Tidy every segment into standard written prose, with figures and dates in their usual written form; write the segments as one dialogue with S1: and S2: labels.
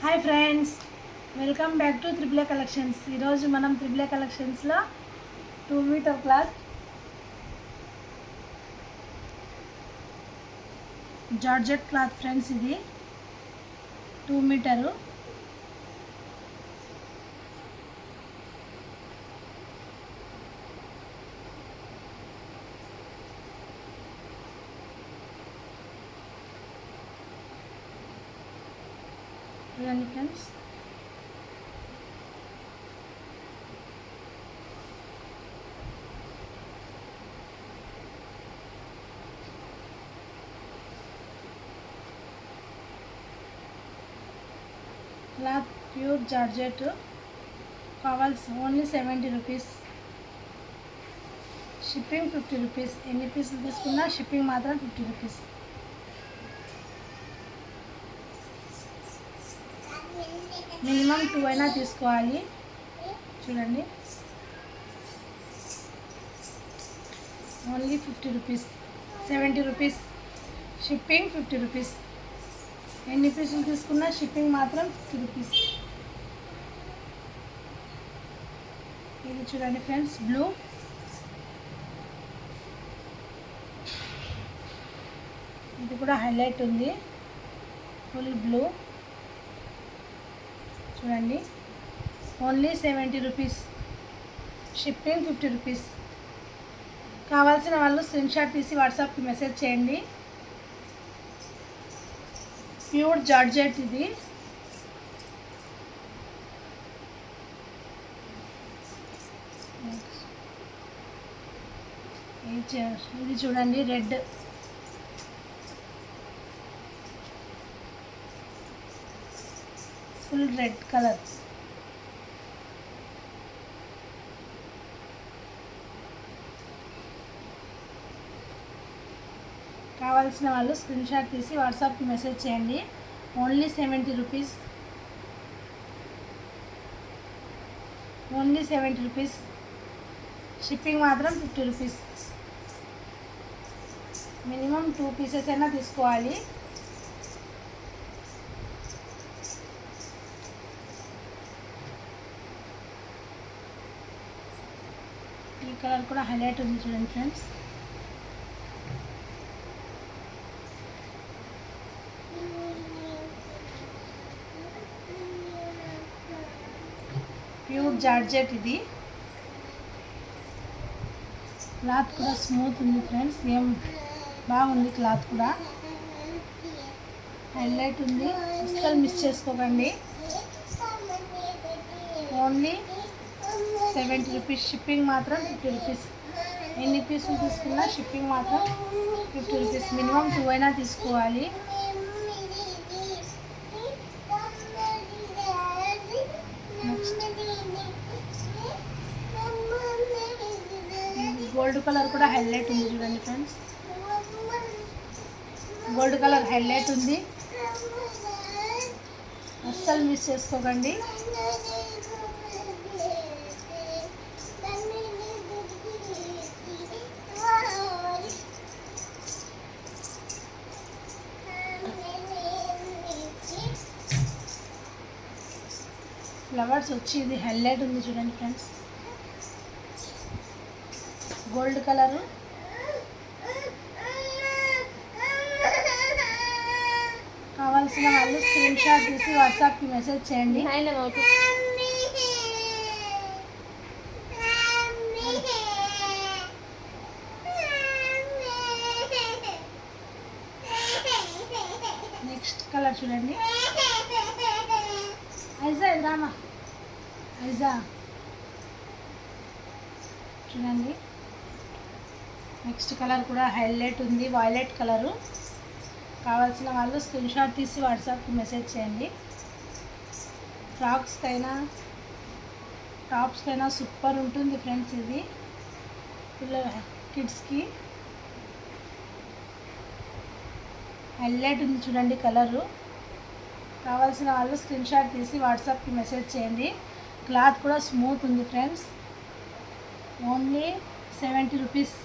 S1: Hi friends, welcome back to triple A collections. ఈరోజు మనం triple A కలెక్షన్స్లో 2 metre cloth georgette cloth friends. ఇది 2 metre. చూడండి friends, cloth pure georgette. కావాల్సి only 70 rupees. Shipping 50 rupees. ఎన్ని పీసులు తీసుకున్నా షిప్పింగ్ మాత్రం 50 రూపీస్. మినిమం 2 అయినా తీసుకోవాలి. చూడండి, only 50 rupees. 70 rupees. Shipping 50 rupees. ఎన్ని పీసులు తీసుకున్నా షిప్పింగ్ మాత్రం 50 రూపీస్. ఇది చూడండి ఫ్రెండ్స్, బ్లూ. ఇది కూడా హైలైట్ ఉంది, ఫుల్ బ్లూ. చూడండి, ఓన్లీ 70 రూపీస్. Shipping 50 rupees. కావాల్సిన వాళ్ళు స్క్రీన్షాట్ తీసి వాట్సాప్కి మెసేజ్ చేయండి. ప్యూర్ జార్జెట్ ఇది. ఇది చూడండి, రెడ్. Full red colour. కావాల్సిన వాళ్ళు స్క్రీన్షాట్ తీసి వాట్సాప్కి మెసేజ్ చేయండి. Only 70 rupees. Only 70 rupees. Shipping మాత్రం 50 రూపీస్. మినిమం 2 పీసెస్ అయినా తీసుకోవాలి. ఈ కలర్ కూడా హైలైట్ ఉంది, చూడండి ఫ్రెండ్స్. ప్యూర్ జార్జెట్ ఇది. క్లాత్ కూడా స్మూత్ ఉంది ఫ్రెండ్స్. ఏం బాగుంది క్లాత్ కూడా, హైలైట్ ఉంది. అస్సలు మిస్ చేసుకోకండి. Only 70 rupees. షిప్పింగ్ మాత్రం 50 రూపీస్. ఎన్ని పీసులు తీసుకున్నా షిప్పింగ్ మాత్రం 50 రూపీస్. మినిమం 2 అయినా తీసుకోవాలి. నెక్స్ట్ గోల్డ్ కలర్ కూడా హైలైట్ ఉంది, చూడండి ఫ్రెండ్స్. గోల్డ్ కలర్ హైలైట్ ఉంది, అస్సలు మిస్ చేసుకోకండి. ఫ్లవర్స్ వచ్చి ఇది హైలైట్ ఉంది, చూడండి ఫ్రెండ్స్. Gold colour. కావాల్సిన వాళ్ళు స్క్రీన్ షాట్ తీసి వాట్సాప్కి మెసేజ్ చేయండి. నెక్స్ట్ కలర్ చూడండి, ఐజా. ఇద్రామా ఐజా. చూడండి, నెక్స్ట్ కలర్ కూడా హైలైట్ ఉంది, వైలెట్ కలరు. కావాల్సిన వాళ్ళు స్క్రీన్ షాట్ తీసి వాట్సాప్కి మెసేజ్ చేయండి. ఫ్రాక్స్కైనా టాప్స్కైనా సూపర్ ఉంటుంది ఫ్రెండ్స్. ఇది పిల్లల కిడ్స్కి హైలైట్ ఉంది, చూడండి కలరు. కావాల్సిన వాళ్ళు స్క్రీన్ షాట్ తీసి వాట్సాప్కి మెసేజ్ చేయండి. క్లాత్ కూడా స్మూత్ ఉంది ఫ్రెండ్స్. Only 70 rupees.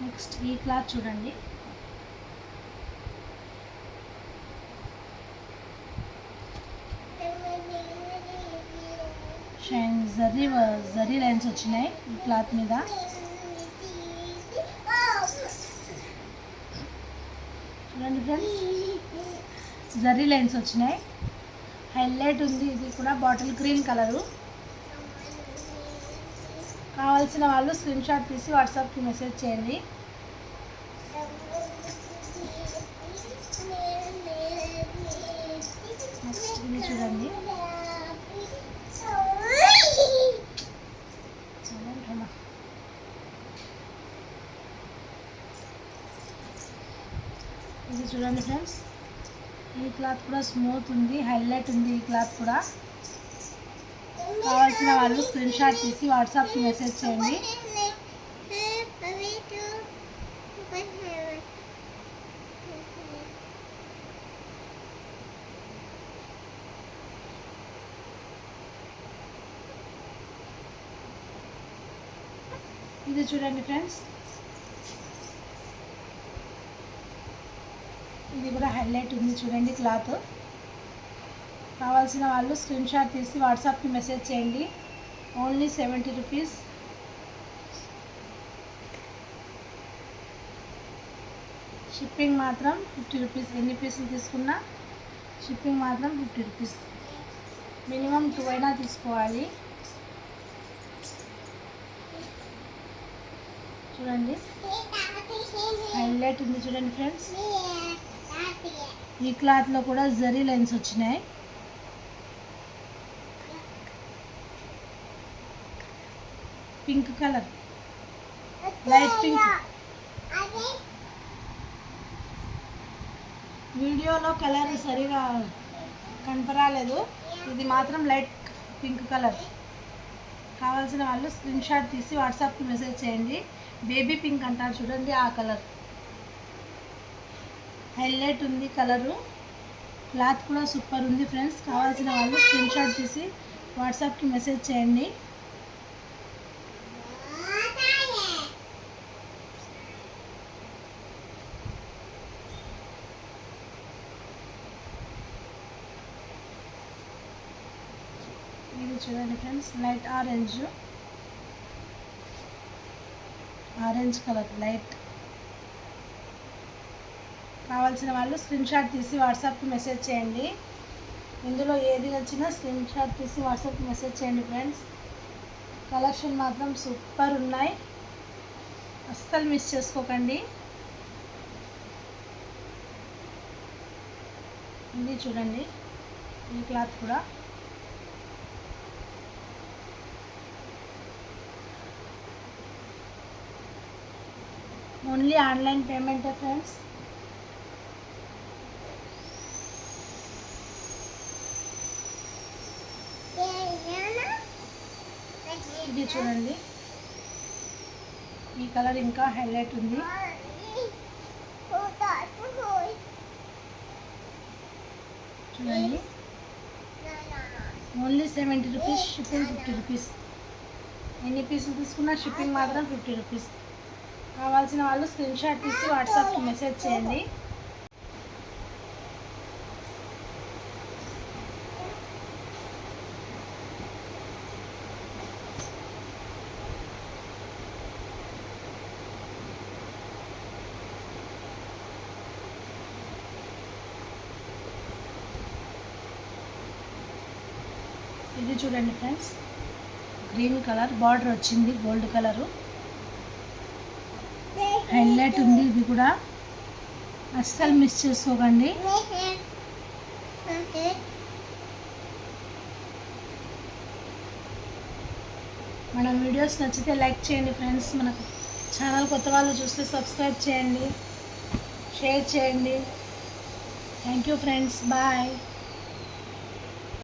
S1: నెక్స్ట్ ఈ క్లాత్ చూడండి, షైన్ జరీ లైన్స్ వచ్చినాయి ఈ క్లాత్ మీద. చూడండి ఫ్రెండ్స్, జరీ లైన్స్ వచ్చినాయి, హైలైట్ ఉంది. ఇది కూడా బాటిల్ గ్రీన్ కలరు. కావాల్సిన వాళ్ళు స్క్రీన్ షాట్ తీసి వాట్సాప్కి మెసేజ్ చేయండి. నెక్స్ట్ ఇది చూడండి, ఇది చూడండి ఫ్రెండ్స్, ఈ క్లాత్ కూడా స్మూత్ ఉంది, హైలైట్ ఉంది. ఈ క్లాత్ కూడా కావాల్సిన వాళ్ళు స్క్రీన్ షాట్ తీసి వాట్సాప్కి మెసేజ్ చేయండి. ఇది చూడండి ఫ్రెండ్స్, ఇది కూడా హైలైట్ ఉంది. చూడండి క్లాత్. కావాల్సిన వాళ్ళు స్క్రీన్ షాట్ తీసి వాట్సాప్కి మెసేజ్ చేయండి. Only 70 rupees. షిప్పింగ్ మాత్రం 50 రూపీస్. ఎన్ని పీసులు తీసుకున్నా షిప్పింగ్ మాత్రం 50 రూపీస్. మినిమం 2 అయినా తీసుకోవాలి. చూడండి, హైలైట్ ఉంది. చూడండి ఫ్రెండ్స్, ఈ క్లాత్లో కూడా జరీ లైన్స్ వచ్చినాయి. Pink colour, light pink. వీడియోలో కలర్ సరిగా కనపరాలేదు, ఇది మాత్రం లైట్ పింక్ కలర్. కావాల్సిన వాళ్ళు స్క్రీన్ షాట్ తీసి వాట్సాప్కి మెసేజ్ చేయండి. బేబీ పింక్ అంటారు చూడండి, ఆ కలర్. హైలైట్ ఉంది కలరు. క్లాత్ కూడా సూపర్ ఉంది ఫ్రెండ్స్. కావాల్సిన వాళ్ళు స్క్రీన్ షాట్ తీసి వాట్సాప్కి మెసేజ్ చేయండి. ఇది చూడండి friends, light orange colour, light. కావాల్సిన వాళ్ళు స్క్రీన్ షాట్ తీసి వాట్సాప్కి మెసేజ్ చేయండి. ఇందులో ఏది నచ్చినా స్క్రీన్ షాట్ తీసి వాట్సాప్కి మెసేజ్ చేయండి ఫ్రెండ్స్. కలెక్షన్ మాత్రం సూపర్ ఉన్నాయి, అస్సలు మిస్ చేసుకోకండి. ఇది చూడండి, ఈ క్లాత్ కూడా ఓన్లీ ఆన్లైన్ పేమెంటే ఫ్రెండ్స్. ఇది చూడండి, ఈ కలర్ ఇంకా హైలైట్ ఉంది. చూడండి, ఓన్లీ 70 రూపీస్. Shipping 50 rupees. ఎన్ని పీసులు తీసుకున్నా షిప్పింగ్ మాత్రం 50 రూపీస్. కావాల్సిన వాళ్ళు స్క్రీన్ షాట్ తీసి వాట్సాప్కి మెసేజ్ చేయండి. ఇది చూడండి ఫ్రెండ్స్, గ్రీన్ కలర్ బార్డర్ వచ్చింది, గోల్డ్ కలరు. హైలైట్ ఉంది. ఇది కూడా అస్సలు మిస్ చేసుకోకండి. మన వీడియోస్ నచ్చితే లైక్ చేయండి ఫ్రెండ్స్. మన ఛానల్ కొత్త వాళ్ళు చూస్తే సబ్స్క్రైబ్ చేయండి, షేర్ చేయండి. Thank you friends, bye.